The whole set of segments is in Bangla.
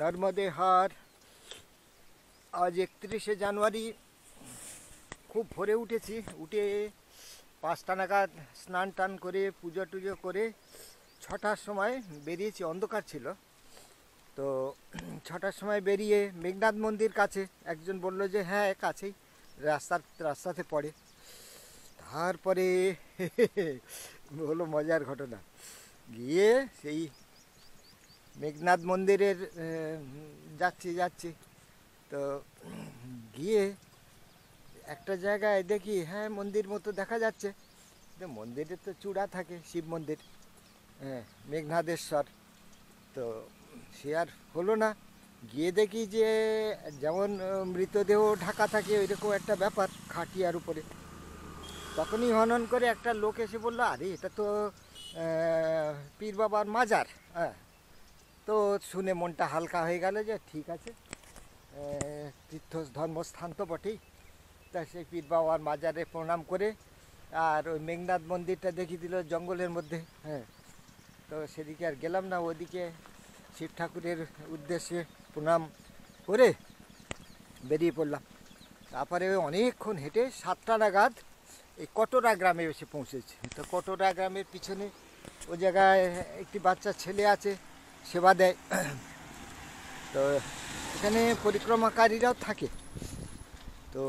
নর্মদে হার। আজ 31শে জানুয়ারি। খুব ভোরে উঠেছি, উঠে 5টা নাগাদ স্নান টান করে পুজো টুজো করে 6টার সময় বেরিয়েছি। অন্ধকার ছিল তো 6টার সময় বেরিয়ে মেঘনাদ মন্দির কাছে একজন বলল যে হ্যাঁ কাছেই, রাস্তাতে পড়ে। তারপরে হলো মজার ঘটনা। গিয়ে সেই মেঘনাদ মন্দিরের যাচ্ছি তো গিয়ে একটা জায়গায় দেখি হ্যাঁ মন্দির মতো দেখা যাচ্ছে। মন্দিরে তো চূড়া থাকে, শিব মন্দির, হ্যাঁ মেঘনাদেশ্বর। তো সে আর হলো না। গিয়ে দেখি যে যেমন মৃতদেহ ঢাকা থাকে ওইরকম একটা ব্যাপার খাটিয়ার উপরে। তখনই হনন করে একটা লোক এসে বললো, আরে এটা তো পীর বাবার মাজার। হ্যাঁ, তো শুনে মনটা হালকা হয়ে গেল যে ঠিক আছে, তীর্থ ধর্মস্থান তো বটেই। তা সেই পীর বাবার মাজারে প্রণাম করে আর ওই মেঘনাদ মন্দিরটা দেখিয়ে দিল জঙ্গলের মধ্যে। হ্যাঁ, তো সেদিকে আর গেলাম না, ওদিকে শিব ঠাকুরের উদ্দেশ্যে প্রণাম করে বেরিয়ে পড়লাম। তারপরে অনেকক্ষণ হেঁটে 7টা নাগাদ এই কটোরা গ্রামে এসে পৌঁছেছি। তো কটোরা গ্রামের পিছনে ও জায়গায় একটি বাচ্চা ছেলে আছে, সেবা দেয়। তো এখানে পরিক্রমাকারীরাও থাকে। তো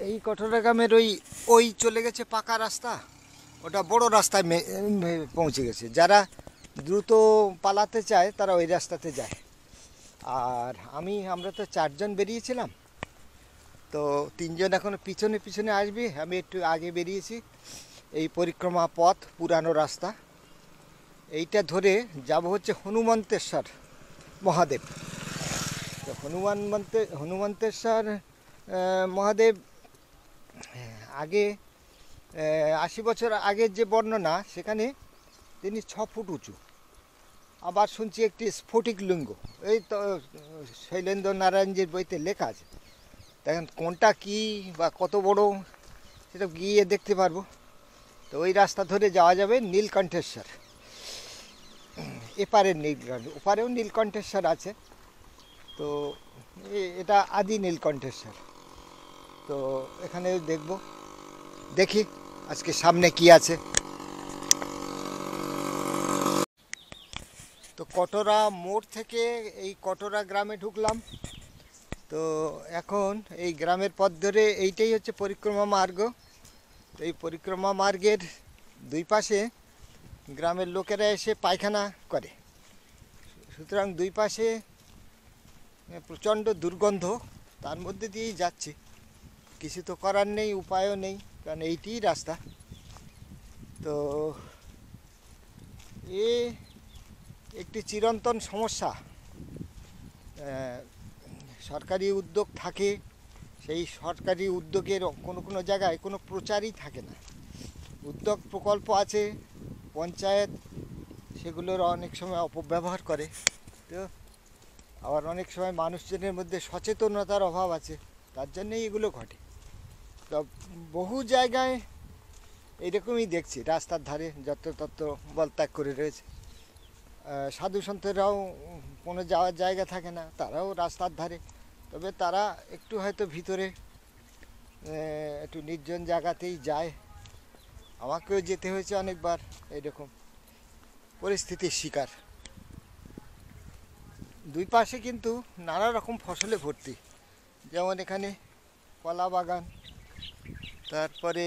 এই কটোরা গ্রামের ওই চলে গেছে পাকা রাস্তা, ওটা বড় রাস্তায় পৌঁছে গেছে। যারা দ্রুত পালাতে চায় তারা ওই রাস্তাতে যায়। আর আমরা তো 4জন বেরিয়েছিলাম, তো 3জন এখনো পিছনে আসবে। আমি একটু আগে বেরিয়েছি। এই পরিক্রমা পথ, পুরানো রাস্তা, এইটা ধরে যাব হচ্ছে হনুমন্তেশ্বর মহাদেব। তো হনুমন্তেশ্বর মহাদেব আগে 80 বছর আগের যে বর্ণনা, সেখানে তিনি 6 ফুট উঁচু। আবার শুনছি একটি স্ফটিক লিঙ্গ, এই তো শৈলেন্দ্র নারায়ণজির বইতে লেখা আছে। দেখেন কোনটা কি বা কত বড় সেটা গিয়ে দেখতে পারবো। তো ওই রাস্তা ধরে যাওয়া যাবে নীলকণ্ঠেশ্বর। এপারের নীলকণ্ঠ, ওপারেও নীলকণ্ঠেশ্বর আছে। তো এটা আদি নীলকণ্ঠেশ্বর। তো এখানে দেখি আজকে সামনে কি আছে। তো কটোরা মোড় থেকে এই কটোরা গ্রামে ঢুকলাম। তো এখন এই গ্রামের পথ ধরে এইটাই হচ্ছে পরিক্রমা মার্গ। তো এই পরিক্রমা মার্গের দুই পাশে গ্রামের লোকেরা এসে পায়খানা করে, সুতরাং দুই পাশে প্রচণ্ড দুর্গন্ধ। তার মধ্যে দিয়েই যাচ্ছি, কিছু তো করার নেই, উপায়ও নেই, কারণ এইটিই রাস্তা। তো একটি চিরন্তন সমস্যা। সরকারি উদ্যোগ থাকে, সেই সরকারি উদ্যোগের কোনো জায়গায় কোনো প্রচারই থাকে না। উদ্যোগ প্রকল্প আছে, পঞ্চায়েত সেগুলোর অনেক সময় অপব্যবহার করে। তো আবার অনেক সময় মানুষজনের মধ্যে সচেতনতার অভাব আছে, তার জন্যই এগুলো ঘটে। তো বহু জায়গায় এইরকমই দেখছি, রাস্তার ধারে যত্রতত্র মলত্যাগ করে রয়েছে। সাধু সন্তরাও কোনো যাওয়ার জায়গা থাকে না, তারাও রাস্তার ধারে। তবে তারা একটু হয়তো ভিতরে একটু নির্জন জায়গাতেই যায়। আমাকেও যেতে হয়েছে অনেকবার এরকম পরিস্থিতির শিকার। দুই পাশে কিন্তু নানা রকম ফসলে ভর্তি, যেমন এখানে কলা বাগান, তারপরে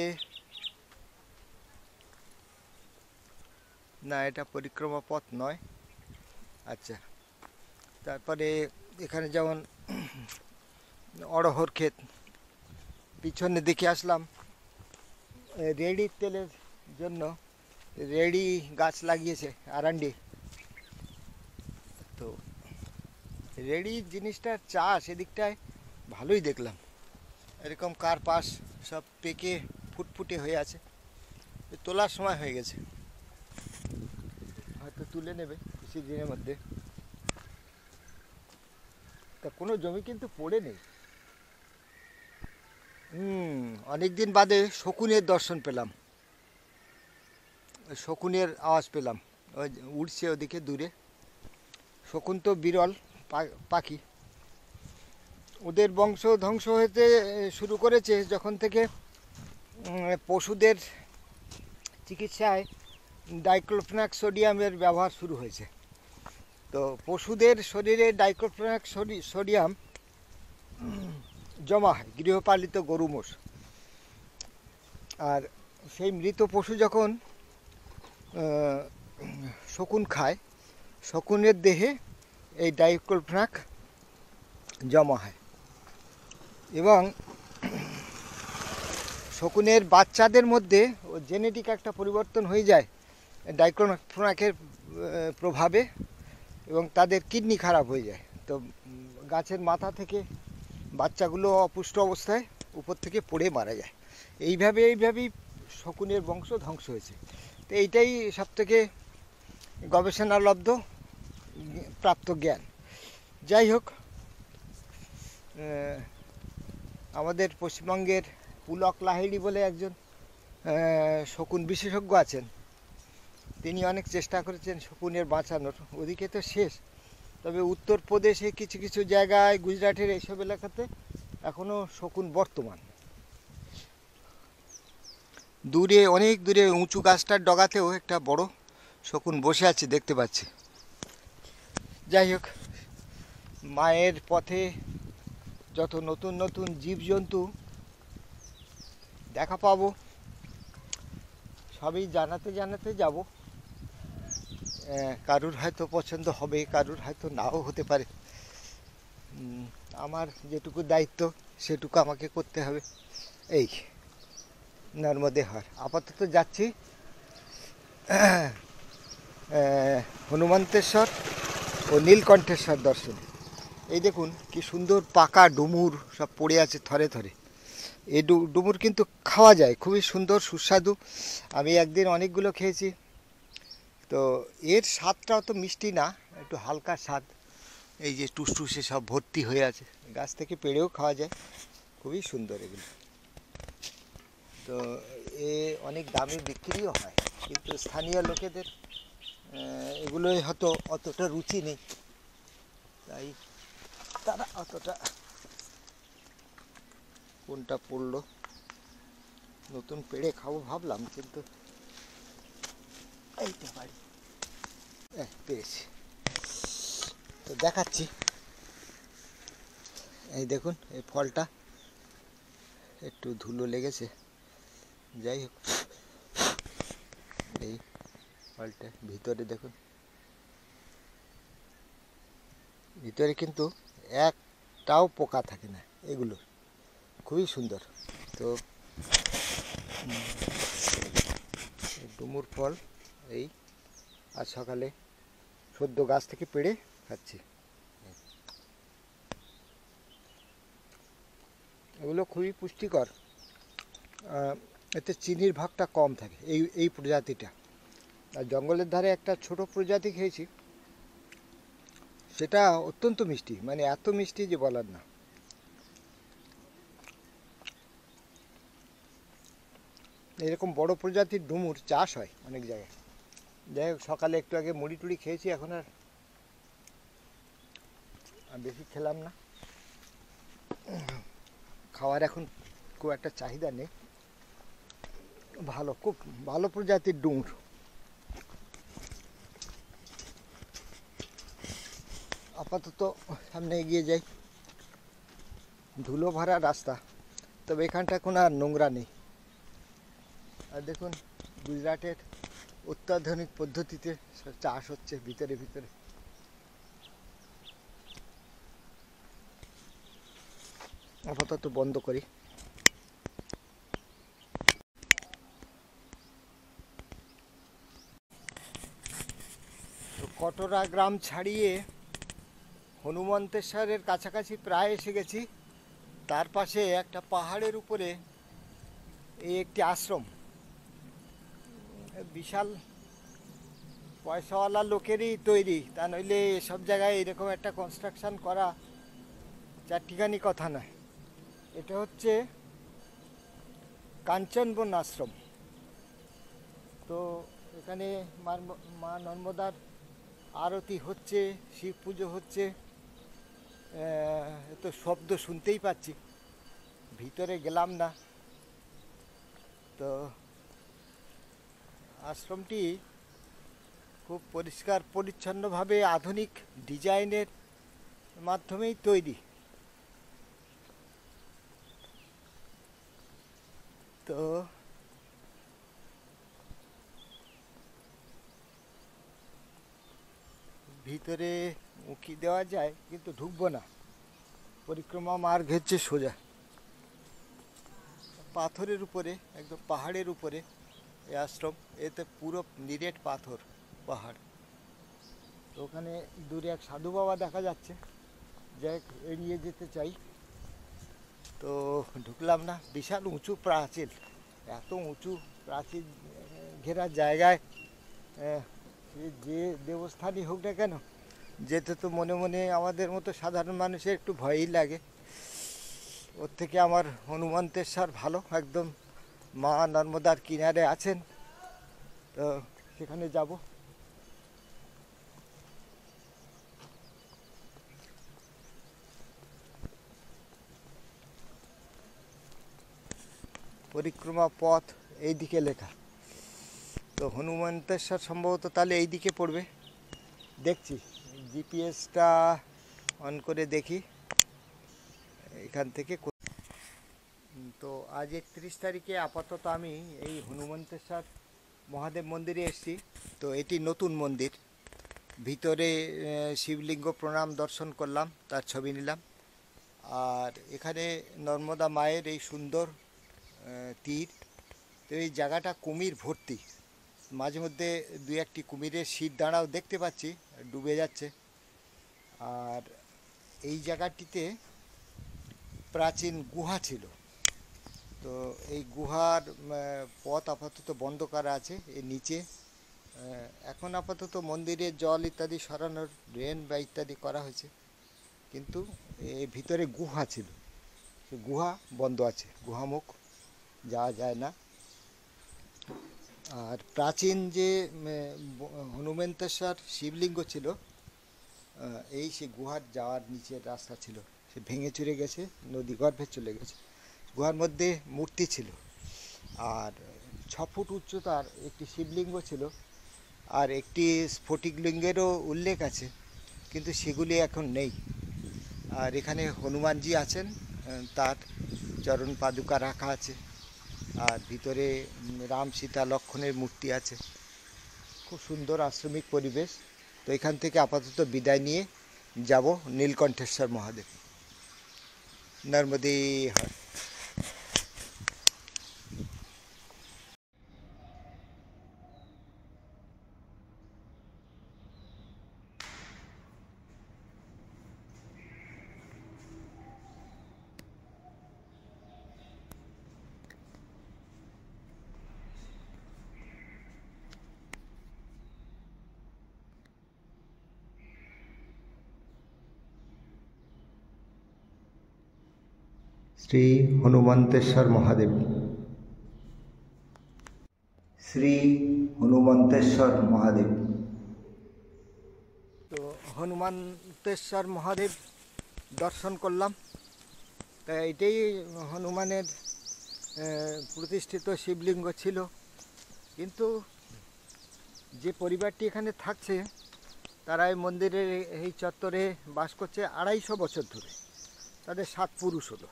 না এটা পরিক্রমা পথ নয়। আচ্ছা, তারপরে এখানে যেমন অড়হর ক্ষেত, পিছনে দেখে আসলাম রেড়ির তেলের জন্য রেড়ি গাছ লাগিয়েছে আরান্ডি। তো রেড়ি জিনিসটার চাষ এদিকটায় ভালোই দেখলাম। এরকম কার্পাস সব পেকে ফুটফুটে হয়ে আছে, তোলার সময় হয়ে গেছে, হয়তো তুলে নেবে কিছু দিনের মধ্যে। তা কোনো জমি কিন্তু পড়ে নেই। অনেকদিন বাদে শকুনের দর্শন পেলাম, শকুনের আওয়াজ পেলাম, ওই উড়ছে ওদিকে দূরে। শকুন তো বিরল পাখি। ওদের বংশ ধ্বংস হতে শুরু করেছে যখন থেকে পশুদের চিকিৎসায় ডাইক্লোফেনাক সোডিয়ামের ব্যবহার শুরু হয়েছে। তো পশুদের শরীরে ডাইক্লোফেনাক সোডিয়াম জমা হয় গৃহপালিত গরু মোষ, আর সেই মৃত পশু যখন শকুন খায়, শকুনের দেহে এই ডাইক্লোফেনাক জমা হয় এবং শকুনের বাচ্চাদের মধ্যে জেনেটিক একটা পরিবর্তন হয়ে যায় ডাইক্লোফেনাকের প্রভাবে, এবং তাদের কিডনি খারাপ হয়ে যায়। তো গাছের মাথা থেকে বাচ্চাগুলো অপুষ্ট অবস্থায় উপর থেকে পড়ে মারা যায়। এইভাবেই শকুনের বংশ ধ্বংস হয়েছে। তো এইটাই সবথেকে গবেষণালব্ধ প্রাপ্ত জ্ঞান। যাই হোক, আমাদের পশ্চিমবঙ্গের পুলক লাহিড়ী বলে একজন শকুন বিশেষজ্ঞ আছেন। তিনি অনেক চেষ্টা করেছেন শকুনের বাঁচানোর। ওদিকে তো শেষ, তবে উত্তরপ্রদেশে কিছু কিছু জায়গায়, গুজরাটের এইসব এলাকাতে এখনও শকুন বর্তমান। দূরে, অনেক দূরে উঁচু গাছটার ডগাতেও একটা বড় শকুন বসে আছে, দেখতে পাচ্ছি। যাই হোক, মায়ের পথে যত নতুন নতুন জীবজন্তু দেখা পাবো সবই জানাতে যাব। কারুর হয়তো পছন্দ হবে, কারুর হয়তো নাও হতে পারে। আমার যেটুকু দায়িত্ব সেটুকু আমাকে করতে হবে। এই নর্মদে হার আপাতত যাচ্ছি হনুমন্তেশ্বর ও নীলকণ্ঠেশ্বর দর্শনে। এই দেখুন কি সুন্দর পাকা ডুমুর সব পড়ে আছে থরে থরে। এই ডুমুর কিন্তু খাওয়া যায়, খুবই সুন্দর সুস্বাদু। আমি একদিন অনেকগুলো খেয়েছি। তো এর স্বাদটা অত মিষ্টি না, একটু হালকা স্বাদ। এই যে টুসটুসে সব ভর্তি হয়ে আছে, গাছ থেকে পেড়েও খাওয়া যায়, খুবই সুন্দর এগুলো। তো এ অনেক দামে বিক্রিও হয়, কিন্তু স্থানীয় লোকেদের এগুলোই হয়তো অতটা রুচি নেই, তাই তারা অতটা। কোনটা পড়লো, নতুন পেড়ে খাবো ভাবলাম, কিন্তু এইতে পারি। পেয়েছি, তো দেখাচ্ছি। এই দেখুন, এই ফলটা একটু ধুলো লেগেছে, যাই হোক। এই ফলটা ভিতরে দেখুন, ভিতরে কিন্তু একটাও পোকা থাকে না, এগুলো খুবই সুন্দর। তো ডুমুর ফল এই আজ সকালে সদ্য গাছ থেকে পেড়ে খাচ্ছি। এগুলো খুবই পুষ্টিকর, এতে চিনির ভাগটা কম থাকে এই প্রজাতিটা। আর জঙ্গলের ধারে একটা ছোট প্রজাতি খেয়েছি, সেটা অত্যন্ত মিষ্টি, মানে এত মিষ্টি যে বলার না। এরকম বড় প্রজাতির ডুমুর চাষ হয় অনেক জায়গায়। যাই হোক, সকালে একটু আগে মুড়ি টুড়ি খেয়েছি, এখন আর বেশি খেলাম না। খাওয়ার এখন খুব একটা চাহিদা নেই। ভালো, খুব ভালো প্রজাতির ডুমুর। আপাতত সামনে এগিয়ে যাই। ধুলো ভরা রাস্তা, তবে এখানটা কোনো আর নোংরা নেই। আর দেখুন, গুজরাটের অত্যাধুনিক পদ্ধতিতে চাষ হচ্ছে ভিতরে ভিতরে। আপাতত বন্ধ করি। তো কটরা গ্রাম ছাড়িয়ে হনুমন্তেশ্বরের কাছাকাছি প্রায় এসে গেছি। তার পাশে একটা পাহাড়ের উপরে এই একটি আশ্রম, বিশাল পয়সাওয়ালা লোকেরই তৈরি, তা নইলে সব জায়গায় এরকম একটা কনস্ট্রাকশন করা চারটিখানি কথা নয়। এটা হচ্ছে কাঞ্চনবন আশ্রম। তো এখানে মা নর্মদার আরতি হচ্ছে, শিব পুজো হচ্ছে, তো শব্দ শুনতেই পাচ্ছি, ভিতরে গেলাম না। তো আশ্রমটি খুব পরিষ্কার পরিচ্ছন্নভাবে আধুনিক ডিজাইনের মাধ্যমেই তৈরি। তো ভিতরে উঁকি দেওয়া যায়, কিন্তু ঢুকবো না, পরিক্রমা মার্গ হচ্ছে সোজা পাথরের উপরে, একদম পাহাড়ের উপরে এই আশ্রম। এতে পুরো নিরেট পাথর পাহাড়। তো ওখানে দূরে এক সাধু বাবা দেখা যাচ্ছে, যাই এড়িয়ে যেতে চাই। তো ঢুকলাম না। বিশাল উঁচু প্রাচীর, এত উঁচু প্রাচীর ঘেরা জায়গায় যে দেবস্থানই হোক না কেন, যেতে তো মনে মনে আমাদের মতো সাধারণ মানুষের একটু ভয়ই লাগে। ওর থেকে আমার হনুমন্তেশ্বর ভালো, একদম মা নর্মদার কিনারে আছেন। তো সেখানে যাব। পরিক্রমা পথ এই দিকে লেখা। তো হনুমন্তেশ্বর সম্ভবত তাহলে এই দিকে পড়বে। দেখছি, জিপিএসটা অন করে দেখি এখান থেকে। তো আজ 31 তারিখে আপাতত আমি এই হনুমন্তেশ্বর মহাদেব মন্দিরে এসেছি। তো এটি নতুন মন্দির। ভিতরে শিবলিঙ্গ প্রণাম দর্শন করলাম, তার ছবি নিলাম। আর এখানে নর্মদা মায়ের এই সুন্দর তীর। তো এই জায়গাটা কুমির ভর্তি, মাঝে মধ্যে দু একটি কুমিরের শীত দাঁড়াও দেখতে পাচ্ছি, ডুবে যাচ্ছে। আর এই জায়গাটিতে প্রাচীন গুহা ছিল। তো এই গুহার পথ আপাতত বন্ধ করা আছে। এর নিচে এখন আপাতত মন্দিরের জল ইত্যাদি সরানোর ড্রেন বা ইত্যাদি করা হয়েছে, কিন্তু এর ভিতরে গুহা ছিল, সে গুহা বন্ধ আছে, গুহামুখ যাওয়া যায় না। আর প্রাচীন যে হনুমন্তেশ্বর শিবলিঙ্গ ছিল, এই সে গুহার যাওয়ার নিচের রাস্তা ছিল, সে ভেঙে চুরে গেছে, নদী গর্ভে চলে গেছে। গুহার মধ্যে মূর্তি ছিল, আর 6 ফুট উচ্চতার একটি শিবলিঙ্গ ছিল, আর একটি স্ফটিকলিঙ্গেরও উল্লেখ আছে, কিন্তু সেগুলি এখন নেই। আর এখানে হনুমানজি আছেন, তার চরণ পাদুকা রাখা আছে। আর ভিতরে রাম সীতা লক্ষ্মণের মূর্তি আছে। খুব সুন্দর আশ্রমিক পরিবেশ। তো এখান থেকে আপাতত বিদায় নিয়ে যাব নীলকণ্ঠেশ্বর মহাদেব। নর্মদে হর। শ্রী হনুমন্তেশ্বর মহাদেব। শ্রী হনুমন্তেশ্বর মহাদেব। তো হনুমন্তেশ্বর মহাদেব দর্শন করলাম। তা এটাই হনুমানের প্রতিষ্ঠিত শিবলিঙ্গ ছিল। কিন্তু যে পরিবারটি এখানে থাকছে, তারা এই মন্দিরের এই চত্বরে বাস করছে 250 বছর ধরে। তাদের 7 পুরুষ হলো।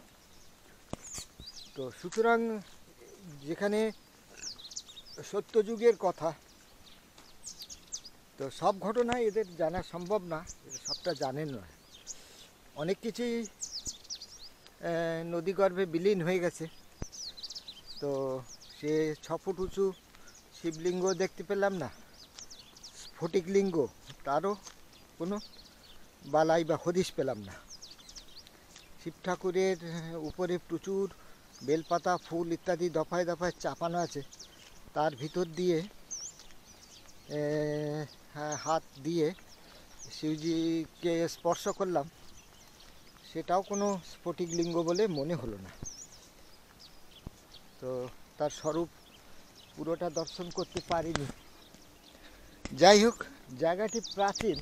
তো সুতরাং যেখানে সত্যযুগের কথা, তো সব ঘটনা এদের জানা সম্ভব না, সবটা জানেন না। অনেক কিছুই নদীগর্ভে বিলীন হয়ে গেছে। তো সে 6 ফুট উঁচু শিবলিঙ্গ দেখতে পেলাম না, স্ফটিকলিঙ্গ, তারও কোনো বালাই বা হদিশ পেলাম না। শিব ঠাকুরের উপরে প্রচুর বেলপাতা, ফুল ইত্যাদি দফায় দফায় চাপানো আছে। তার ভিতর দিয়ে হাত দিয়ে শিবজিকে স্পর্শ করলাম, সেটাও কোনো স্ফটিকলিঙ্গ বলে মনে হলো না। তো তার স্বরূপ পুরোটা দর্শন করতে পারিনি। যাই হোক, জায়গাটি প্রাচীন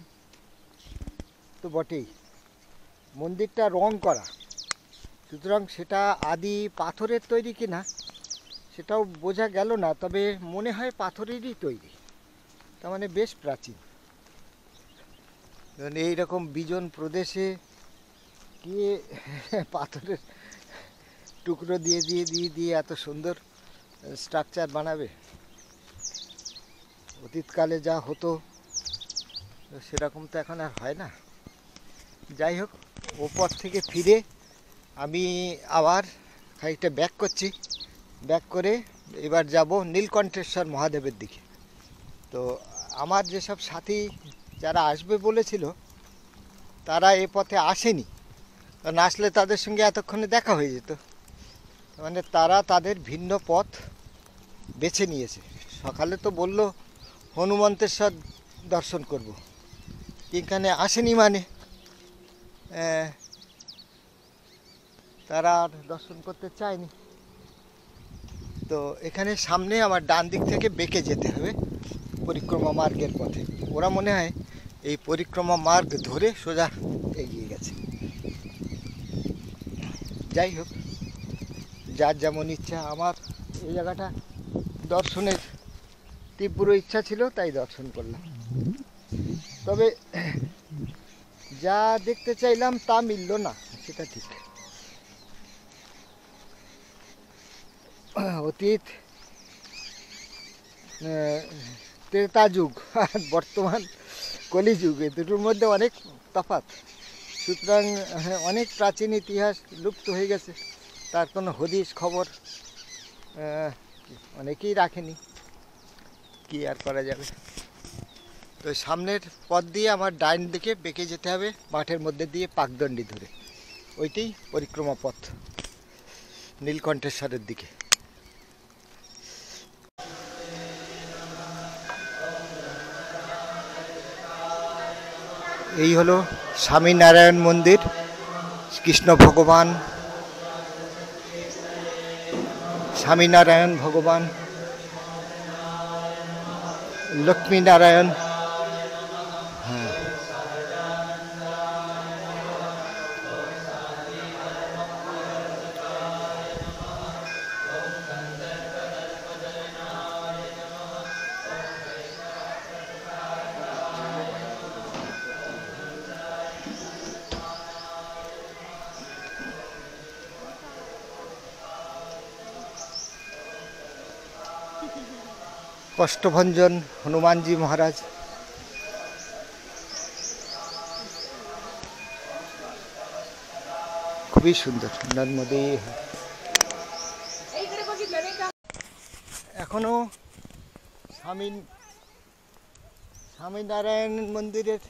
তো বটেই, মন্দিরটা রং করা, সুতরাং সেটা আদি পাথরের তৈরি কিনা সেটাও বোঝা গেল না, তবে মনে হয় পাথরেরই তৈরি, তার মানে বেশ প্রাচীন। এইরকম বিজন প্রদেশে গিয়ে পাথরের টুকরো দিয়ে দিয়ে দিয়ে দিয়ে এত সুন্দর স্ট্রাকচার বানাবে। অতীতকালে যা হতো সেরকম তো এখন আর হয় না। যাই হোক, ও পথ থেকে ফিরে আমি আবার খানিকটা ব্যাক করছি। ব্যাক করে এবার যাব নীলকণ্ঠেশ্বর মহাদেবের দিকে। তো আমার যেসব সাথী যারা আসবে বলেছিল তারা এ পথে আসেনি, কারণ আসলে তাদের সঙ্গে এতক্ষণে দেখা হয়ে যেত। মানে তারা তাদের ভিন্ন পথ বেছে নিয়েছে। সকালে তো বলল হনুমন্তেশ্বর দর্শন করব, এখানে আসেনি মানে তারা আর দর্শন করতে চায়নি। তো এখানে সামনে আমার ডান দিক থেকে বেঁকে যেতে হবে পরিক্রমা মার্গের পথে। ওরা মনে হয় এই পরিক্রমা মার্গ ধরে সোজা এগিয়ে গেছে। যাই হোক, যার যেমন ইচ্ছা। আমার এই জায়গাটা দর্শনের তীব্র ইচ্ছা ছিল, তাই দর্শন করলাম। তবে যা দেখতে চাইলাম তা মিলল না, সেটা ঠিক। অতীত ত্রেতা যুগ আর বর্তমান কলিযুগ, এই দুটোর মধ্যে অনেক তফাৎ। সুতরাং অনেক প্রাচীন ইতিহাস লুপ্ত হয়ে গেছে, তার কোনো হদিশ খবর অনেকেই রাখেনি, কি আর করা যাবে। তো সামনের পথ দিয়ে আমার ডাইন দিকে বেঁকে যেতে হবে মাঠের মধ্যে দিয়ে পাকদণ্ডি ধরে, ওইটাই পরিক্রমা পথ নীলকণ্ঠেশ্বরের দিকে। এই হলো স্বামীনারায়ণ মন্দির। কৃষ্ণ ভগবান, স্বামীনারায়ণ ভগবান, লক্ষ্মীনারায়ণ, হ্যাঁ, কষ্টভঞ্জন হনুমানজি মহারাজ। খুবই সুন্দর নর্মদে। এখনো স্বামীনারায়ণ মন্দিরের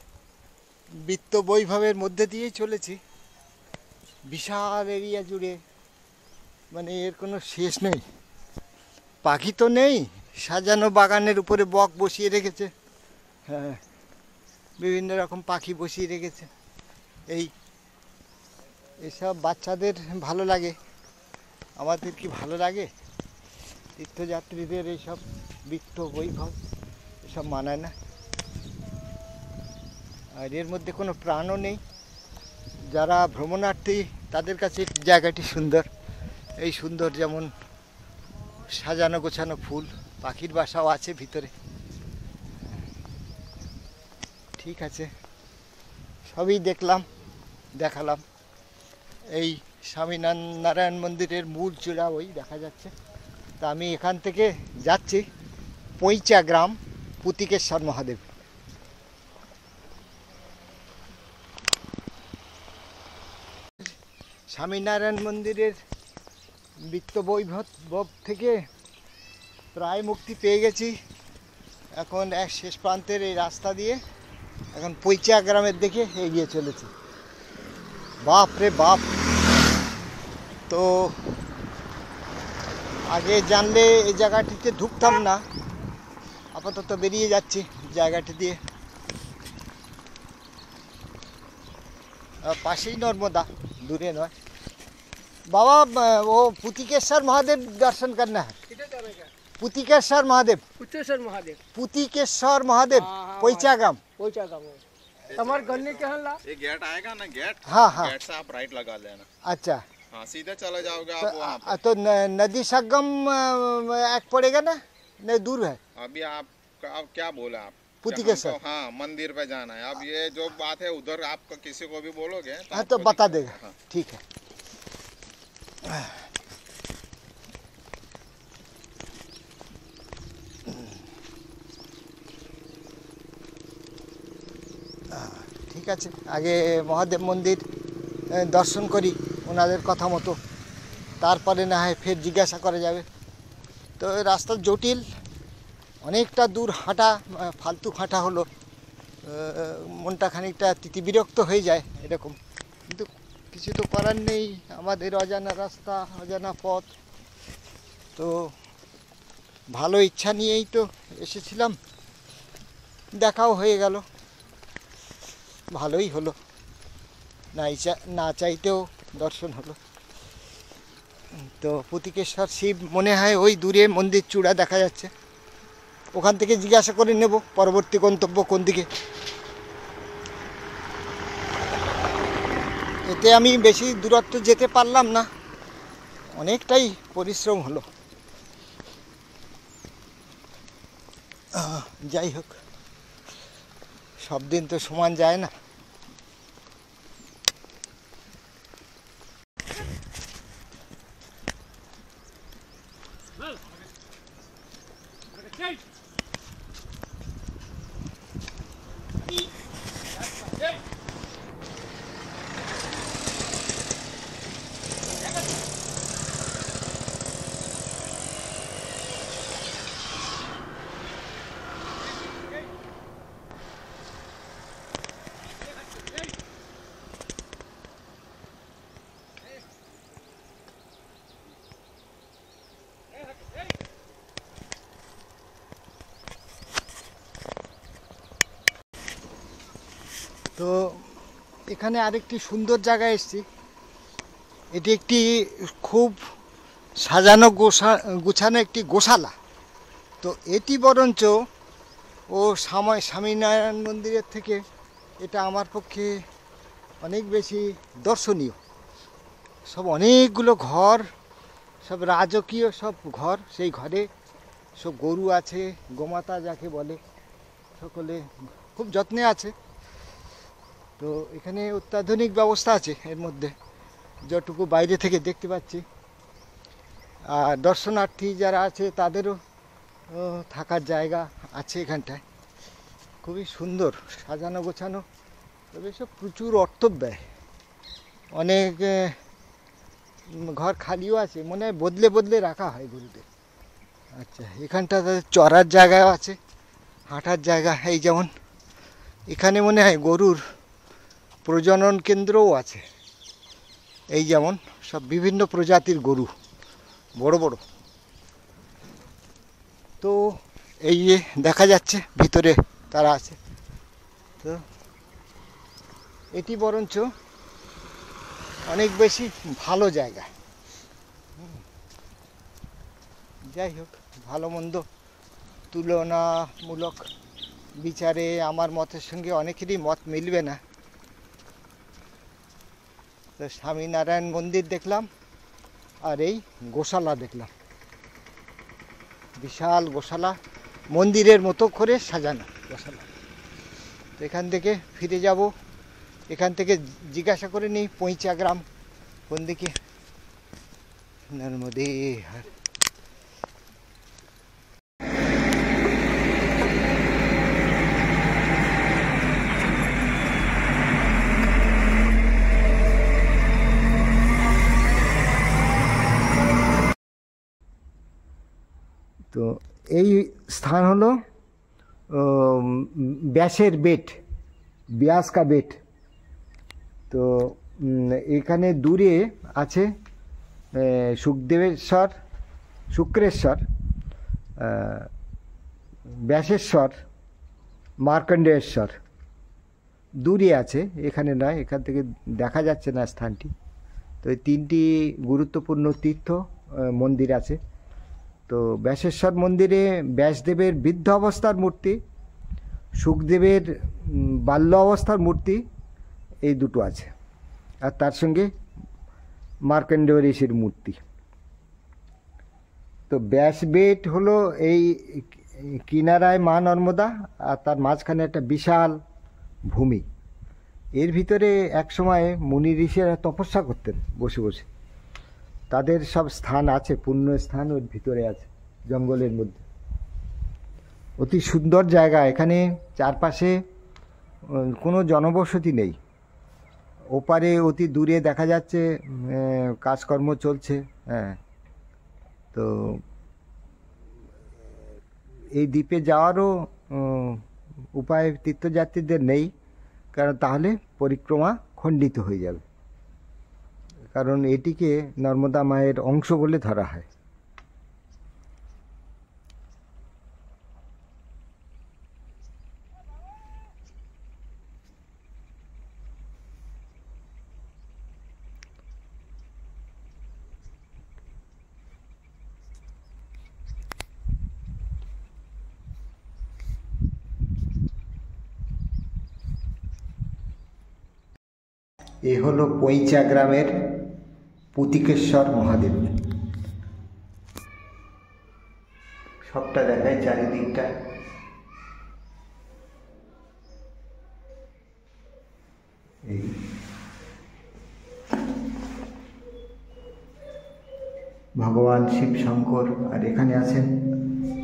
বৃত্ত বৈভবের মধ্যে দিয়েই চলেছি। বিশাল এরিয়া জুড়ে, মানে এর কোনো শেষ নেই। পাখি তো নেই, সাজানো বাগানের উপরে বক বসিয়ে রেখেছে, হ্যাঁ, বিভিন্ন রকম পাখি বসিয়ে রেখেছে। এসব বাচ্চাদের ভালো লাগে, আমাদের কি ভালো লাগে? তীর্থযাত্রীদের এইসব বৃত্ত বৈভব এসব মানায় না। আর এর মধ্যে কোনো প্রাণও নেই। যারা ভ্রমণার্থী তাদের কাছে জায়গাটি সুন্দর। এই সুন্দর, যেমন সাজানো গোছানো ফুল, পাখির বাসাও আছে ভিতরে। ঠিক আছে, সবই দেখলাম, দেখালাম। এই স্বামীনারায়ণ মন্দিরের মূল চূড়া ওই দেখা যাচ্ছে। তা আমি এখান থেকে যাচ্ছি পৈচা গ্রাম, পুতিকেশ্বর মহাদেব। স্বামীনারায়ণ মন্দিরের বৃত্ত বৈভব থেকে প্রায় মুক্তি পেয়ে গেছি। এখন এক শেষ প্রান্তের এই রাস্তা দিয়ে এখন পৈচা গ্রামের দিকে এগিয়ে চলেছি। বাপ রে বাপ! তো আগে জানলে এই জায়গাটিতে ঢুকতাম না, আপাতত বেরিয়ে যাচ্ছি জায়গাটি দিয়ে। পাশেই নর্মদা, দূরে নয়। बाबा वो पुतिकेश्वर महादेव दर्शन करना है। पुतिकेश्वर महादेव, पुतेश्वर महादेव, पुतिकेश्वर महादेव, हाँ, हाँ, पोइचा ग्राम। पोइचा गाँव तुम्हारे गन्ने के हल्ला ये गेट आएगा ना, गेट, हाँ हाँ गेट से आप राइट लगा लेना। अच्छा हाँ सीधे चले जाओगे आप वहाँ पे। तो नदी संगम एक पड़ेगा ना, नहीं दूर है? अभी आप क्या बोले आप? पुतिकेश्वर। हाँ मंदिर पे जाना है। अब ये जो बात है उधर आप किसी को भी बोलोगे हाँ तो बता देगा। हाँ। ठीक है। ঠিক আছে, আগে মহাদেব মন্দির দর্শন করি ওনাদের কথা মতো, তারপরে না হয় ফের জিজ্ঞাসা করা যাবে। তো রাস্তা জটিল, অনেকটা দূর হাঁটা, ফালতু হাঁটা হলো, মনটা খানিকটা বিরক্ত হয়ে যায় এরকম, কিন্তু কিছু তো করার নেই, আমাদের অজানা রাস্তা, অজানা পথ। তো ভালো ইচ্ছা নিয়েই তো এসেছিলাম, দেখাও হয়ে গেল, ভালোই হলো, না চাইতেও দর্শন হলো। তো পুতিকেশ্বর শিব মনে হয় ওই দূরে মন্দির চূড়া দেখা যাচ্ছে, ওখান থেকে জিজ্ঞাসা করে নেব পরবর্তী গন্তব্য কোন দিকে। এতে আমি বেশি দূরত্ব যেতে পারলাম না, অনেকটাই পরিশ্রম হলো। যাই হোক, সব দিন তো সমান যায় না। তো এখানে আরেকটি সুন্দর জায়গায় এসেছি, এটি একটি খুব সাজানো গুছানো একটি গোশালা। তো এটি বরঞ্চ ও স্বামীনারায়ণ মন্দিরের থেকে এটা আমার পক্ষে অনেক বেশি দর্শনীয়। সব অনেকগুলো ঘর, সব রাজকীয় সব ঘর, সেই ঘরে সব গরু আছে, গোমাতা যাকে বলে, সকলে খুব যত্নে আছে। তো এখানে অত্যাধুনিক ব্যবস্থা আছে এর মধ্যে, যতটুকু বাইরে থেকে দেখতে পাচ্ছি। আর দর্শনার্থী যারা আছে তাদেরও থাকার জায়গা আছে এখানটায়, খুবই সুন্দর সাজানো গোছানো। তবে সব প্রচুর অর্থ ব্যয়, অনেক ঘর খালিও আছে, মনে হয় বদলে বদলে রাখা হয় গরুদের। আচ্ছা, এখানটা তাদের চড়ার জায়গাও আছে, হাঁটার জায়গা। এই যেমন এখানে মনে হয় গরুর প্রজনন কেন্দ্রও আছে, এই যেমন সব বিভিন্ন প্রজাতির গরু, বড় বড়। তো এই যে দেখা যাচ্ছে ভিতরে তারা আছে। তো এটি বরঞ্চ অনেক বেশি ভালো জায়গা। যাই হোক, ভালো মন্দ তুলনামূলক বিচারে আমার মতের সঙ্গে অনেকেরই মত মিলবে না। তো স্বামীনারায়ণ মন্দির দেখলাম, আর এই গোশালা দেখলাম, বিশাল গোশালা, মন্দিরের মতো করে সাজানো গোশালা। তো এখান থেকে ফিরে যাব, এখান থেকে জিজ্ঞাসা করে নিই পৈঁচা গ্রাম কোন দিকে। নর্মদে হার। তো এই স্থান হলো ব্যাসের বেট, ব্যাস কা বেট। তো এখানে দূরে আছে শুক্রেশ্বর, ব্যাসেশ্বর, মার্কণ্ডেশ্বর দূরে আছে, এখানে নয়, এখান থেকে দেখা যাচ্ছে না স্থানটি। তো এই তিনটি গুরুত্বপূর্ণ তীর্থ মন্দির আছে। তো ব্যাসেশ্বর মন্দিরে ব্যাসদেবের বৃদ্ধ অবস্থার মূর্তি, সুখদেবের বাল্য অবস্থার মূর্তি এই দুটো আছে, আর তার সঙ্গে মার্কণ্ডেয় ঋষির মূর্তি। তো ব্যাসবেট হলো এই কিনারায় মা নর্মদা, আর তার মাঝখানে একটা বিশাল ভূমি। এর ভিতরে এক সময় মুনি ঋষিরা তপস্যা করতেন বসে বসে। তাদের সব স্থান আছে, পুণ্য স্থান ওর ভিতরে আছে জঙ্গলের মধ্যে। অতি সুন্দর জায়গা। এখানে চারপাশে কোনো জনবসতি নেই। ওপারে অতি দূরে দেখা যাচ্ছে কাজকর্ম চলছে। হ্যাঁ, তো এই দ্বীপে যাওয়ারও উপায় তীর্থযাত্রীদের নেই, কারণ তাহলে পরিক্রমা খণ্ডিত হয়ে যাবে। কারণ এটিকে নর্মদা মায়ের অংশ বলে ধরা হয়। এ হলো পৈঁচা গ্রামের পুতিকেশ্বর মহাদেব। সবটা দেখায় চারিদিকটা। এই ভগবান শিব শঙ্কর, আর এখানে আছেন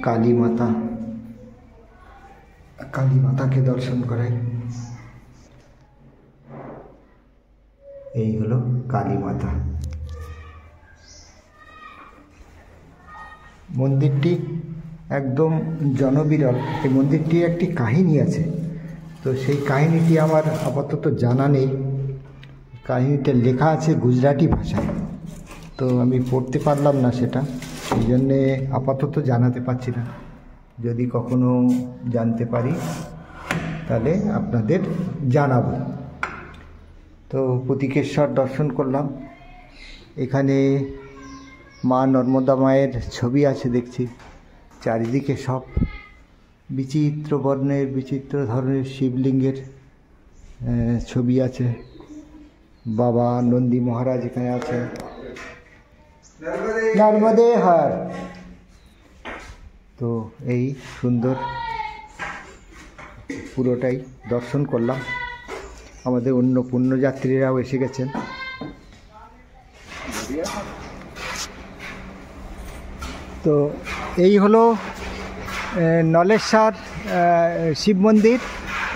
কালী মাতা। কালী মাতাকে দর্শন করাই। এই হলো কালী মাতা। মন্দিরটি একদম জনবিরল। এই মন্দিরটির একটি কাহিনী আছে, তো সেই কাহিনীটি আমার আপাতত জানা নেই। কাহিনীটা লেখা আছে গুজরাটি ভাষায়, তো আমি পড়তে পারলাম না সেটা, এই জন্যে আপাতত জানাতে পারছি না। যদি কখনো জানতে পারি তাহলে আপনাদের জানাবো। তো পুতিকেশ্বর দর্শন করলাম। এখানে মা নর্মদা মায়ের ছবি আছে দেখছি। চারিদিকে সব বিচিত্র বর্ণের, বিচিত্র ধরনের শিবলিঙ্গের ছবি আছে। বাবা নন্দী মহারাজ এখানে আছে। নর্মদে হার। তো এই সুন্দর পুরোটাই দর্শন করলাম। আমাদের অন্য পুণ্যযাত্রীরাও এসে গেছেন। তো এই হলো নলেশ্বর শিব মন্দির,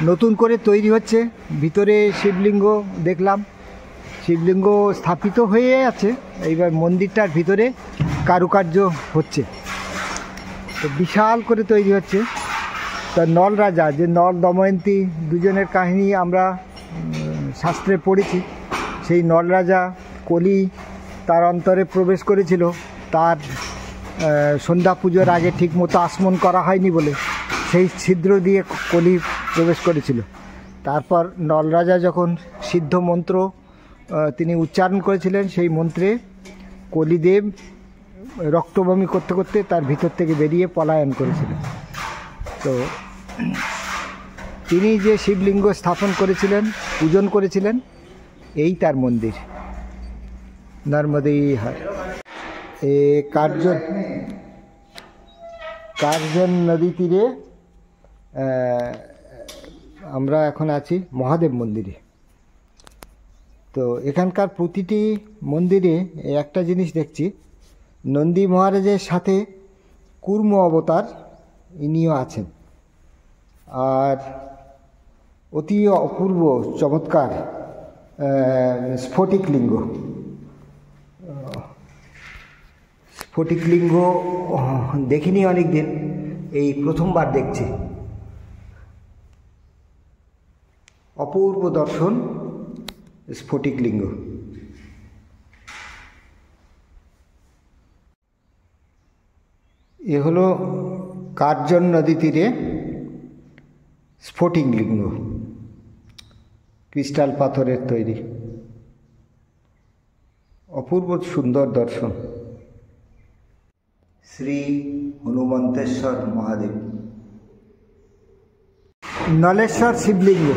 নতুন করে তৈরি হচ্ছে। ভিতরে শিবলিঙ্গ দেখলাম, শিবলিঙ্গ স্থাপিত হয়ে আছে। এইবার মন্দিরটার ভিতরে কারুকার্য হচ্ছে, তো বিশাল করে তৈরি হচ্ছে। তা নল রাজা, যে নল দময়ন্তী দুজনের কাহিনী আমরা শাস্ত্রে পড়েছি, সেই নল রাজা কলি তার অন্তরে প্রবেশ করেছিল। তার সন্ধ্যা পুজোর আগে ঠিকমতো আসমন করা হয়নি বলে সেই ছিদ্র দিয়ে কলি প্রবেশ করেছিল। তারপর নল রাজা যখন সিদ্ধ মন্ত্র তিনি উচ্চারণ করেছিলেন, সেই মন্ত্রে কলিদেব রক্তবমি করতে করতে তার ভিতর থেকে বেরিয়ে পলায়ন করেছিলেন। তো তিনি যে শিবলিঙ্গ স্থাপন করেছিলেন, পূজন করেছিলেন, এই তার মন্দির নর্মদে হার। এ কার্জন নদী তীরে আমরা এখন আছি মহাদেব মন্দিরে। তো এখানকার প্রতিটি মন্দিরে একটা জিনিস দেখছি, নন্দী মহারাজের সাথে কুর্ম অবতার ইনিও আছেন। আর অতি অপূর্ব চমৎকার স্ফটিকলিঙ্গ। স্ফটিকলিঙ্গ দেখিনি অনেক দিন, এই প্রথমবার দেখছি। অপূর্ব দর্শন স্ফটিকলিঙ্গ। এ হলো কার্জন নদী তীরে স্ফটিকলিঙ্গ, ক্রিস্টাল পাথরের তৈরি। অপূর্ব সুন্দর দর্শন। শ্রী হনুমন্তেশ্বর মহাদেব। নলেশ্বর শিবলিঙ্গ।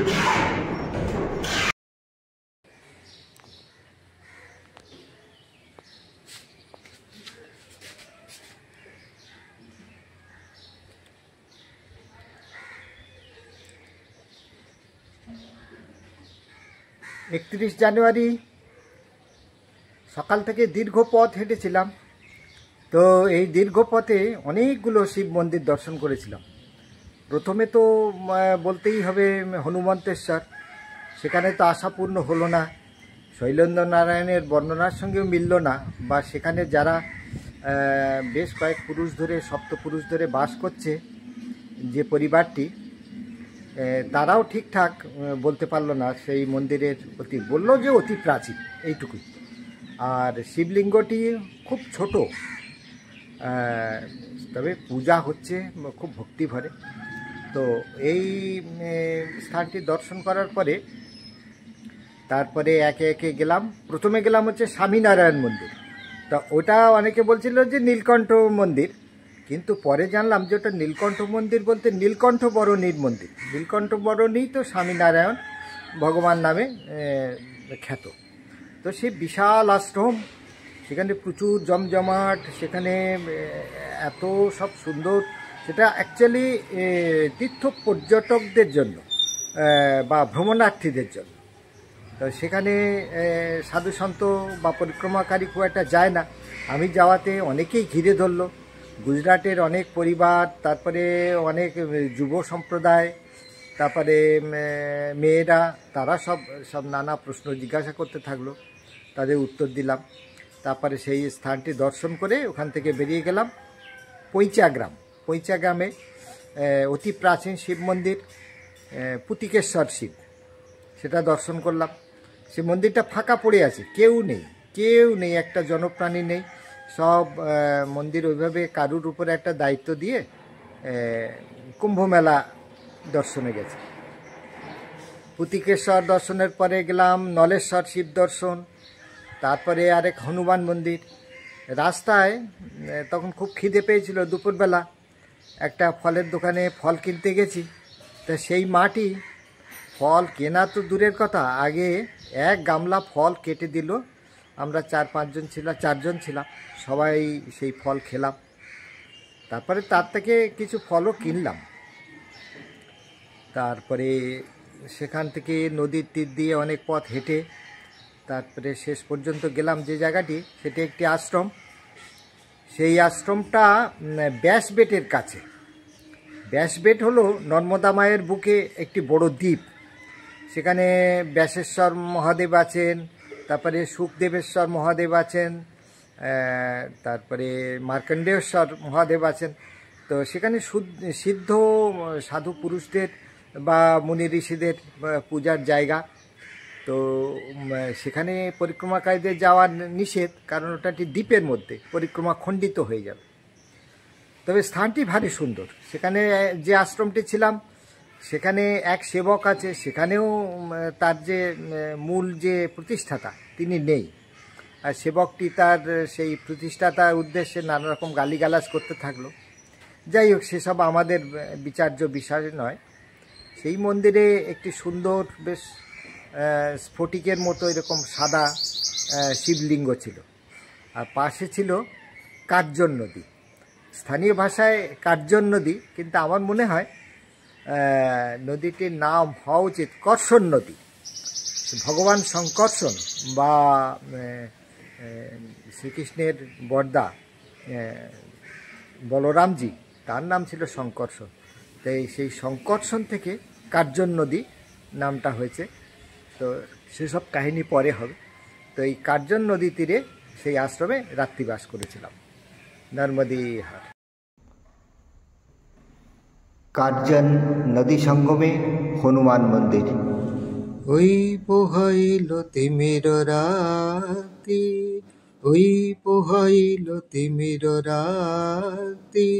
একত্রিশ জানুয়ারি সকাল থেকে দীর্ঘ পথ হেঁটেছিলাম। তো এই দীর্ঘ পথে অনেকগুলো শিব মন্দির দর্শন করেছিলাম। প্রথমে তো বলতেই হবে হনুমন্তেশ্বর, সেখানে তো আশাপূর্ণ হলো না, শৈলেন্দ্র নারায়ণের বর্ণনার সঙ্গেও মিলল না, বা সেখানে যারা বেশ কয়েক পুরুষ ধরে সপ্তপুরুষ ধরে বাস করছে যে পরিবারটি, তারাও ঠিকঠাক বলতে পারলো না সেই মন্দিরের প্রতি, বললো যে অতি প্রাচীন এইটুকুই। আর শিবলিঙ্গটি খুব ছোট, তবে পূজা হচ্ছে খুব ভক্তি ভরে। তো এই স্থানটি দর্শন করার পরে তারপরে একে একে গেলাম। প্রথমে গেলাম হচ্ছে স্বামীনারায়ণ মন্দির। তা ওটা অনেকে বলছিল যে নীলকণ্ঠ মন্দির, কিন্তু পরে জানলাম যে ওটা নীলকণ্ঠ মন্দির বলতে নীলকণ্ঠ বরণীর মন্দির। নীলকণ্ঠ বরণী তো স্বামীনারায়ণ ভগবান নামে খ্যাত। তো সেই বিশাল আশ্রম, সেখানে প্রচুর জমজমাট, সেখানে এত সব সুন্দর, সেটা অ্যাকচুয়ালি তীর্থ পর্যটকদের জন্য বা ভ্রমণার্থীদের জন্য। তো সেখানে সাধুসন্ত বা পরিক্রমাকারী খুব একটা যায় না। আমি যাওয়াতে অনেকেই ঘিরে ধরলো, গুজরাটের অনেক পরিবার, তারপরে অনেক যুব সম্প্রদায়, তারপরে মেয়েরা, তারা সব নানা প্রশ্ন জিজ্ঞাসা করতে থাকলো, তাদের উত্তর দিলাম। তারপরে সেই স্থানটি দর্শন করে ওখান থেকে বেরিয়ে গেলাম পৈঁচাগ্রাম। পৈঁচাগ্রামে অতি প্রাচীন শিব মন্দির পুতিকেশ্বর শিব, সেটা দর্শন করলাম। সে মন্দিরটা ফাঁকা পড়ে আছে, কেউ নেই, একটা জনপ্রাণী নেই। সব মন্দির ওইভাবে কারুর উপরে একটা দায়িত্ব দিয়ে কুম্ভমেলা দর্শনে গেছে। পুতিকেশ্বর দর্শনের পরে গেলাম নলেশ্বর শিব দর্শন, তারপরে আরেক হনুমান মন্দির। রাস্তায় তখন খুব খিদে পেয়েছিল, দুপুরবেলা একটা ফলের দোকানে ফল কিনতে গেছি। তা সেই মাটি ফল কেনা তো দূরের কথা, আগে এক গামলা ফল কেটে দিল। আমরা 4জন ছিলাম, সবাই সেই ফল খেলাম। তারপরে তার থেকে কিছু ফলও কিনলাম। তারপরে সেখান থেকে নদীর তীর দিয়ে অনেক পথ হেঁটে তারপরে শেষ পর্যন্ত গেলাম যে জায়গাটি, সেটি একটি আশ্রম। সেই আশ্রমটা ব্যাসবেটের কাছে। ব্যাসবেট হলো নর্মদা মায়ের বুকে একটি বড় দ্বীপ। সেখানে ব্যাসেশ্বর মহাদেব আছেন, তারপরে সুখদেবেশ্বর মহাদেব আছেন, তারপরে মার্কণ্ডেশ্বর মহাদেব আছেন। তো সেখানে সিদ্ধ সাধু পুরুষদের বা মুনি ঋষিদের পূজার জায়গা। তো সেখানে পরিক্রমাকারীদের যাওয়া নিষেধ, কারণ ওটা একটি দ্বীপের মধ্যে, পরিক্রমা খণ্ডিত হয়ে যাবে। তবে স্থানটি ভারী সুন্দর। সেখানে যে আশ্রমটি ছিলাম, সেখানে এক সেবক আছে, সেখানেও তার যে মূল যে প্রতিষ্ঠাতা তিনি নেই। আর সেবকটি তার সেই প্রতিষ্ঠাতার উদ্দেশ্যে নানা রকম গালিগালাজ করতে থাকলো। যাই হোক, সেসব আমাদের বিচার্য বিষয় নয়। সেই মন্দিরে একটি সুন্দর বেশ স্ফটিকের মতো এরকম সাদা শিবলিঙ্গ ছিল, আর পাশে ছিল কার্জন নদী। স্থানীয় ভাষায় কার্জন নদী, কিন্তু আমার মনে হয় নদীটির নাম হওয়া উচিত কর্ষণ নদী। ভগবান শঙ্কর্ষণ বা শ্রীকৃষ্ণের বরদা বলরামজি, তার নাম ছিল শঙ্কর্ষণ। তাই সেই শঙ্কর্ষণ থেকে কার্জন নদী নামটা হয়েছে। তো সেসব কাহিনী পরে হবে। তো এই কার্জন নদী তীরে সেই আশ্রমে রাত্রিবাস করেছিলাম। নর্মদী হাট। কার্জন নদী সঙ্গমে হনুমান মন্দির। ওই পোহাইল তিমির রাতি, ওই পোহাইল তিমির রাতি,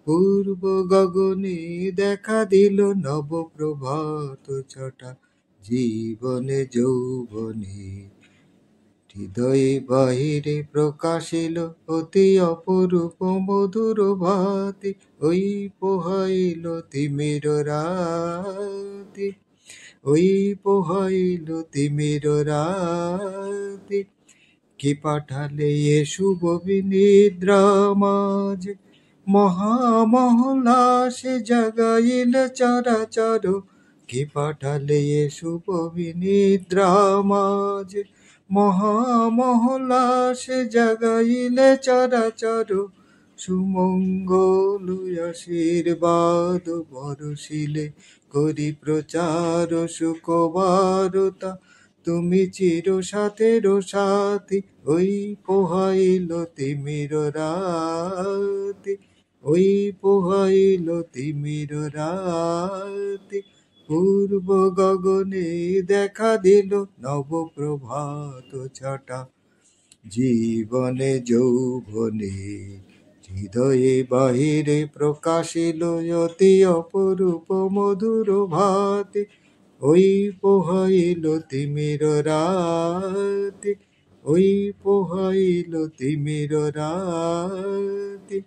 পূর্ব গগনে দেখা দিল নবপ্রভাত ছটা, জীবনে যৌবনে হৃদয়ে বাহিরে প্রকাশিল অতি অপরূপ মধুর ভাতি, ওই পোহাইল তিমির রাতি, ওই পোহাইল তিমির রাতি। কি পাঠালে এ শুভ বিনিদ্রা মাঝে, মহামহলাসে জাগাইল চরাচর। কি পাঠালে এ শুভ বিনিদ্রা মাঝে, মহামহলাসে জাগাইলে চরাচর। সুমঙ্গল আশীর্বাদ বরষিলে করি প্রচার সুখবারতা, তুমি চির সাথের সাথী, ওই পোহাইল তিমির রাতি, ওই পোহাইল তিমির রাতি। পূর্ব গগনে দেখা দিল নব প্রভাত ছটা, জীবনে যৌবনে হৃদয়ে বাহিরে প্রকাশিল অতি অপরূপ মধুর ভাতি, ওই পোহাইল তিমির রাতি, ওই পোহাইল তিমির রাতি।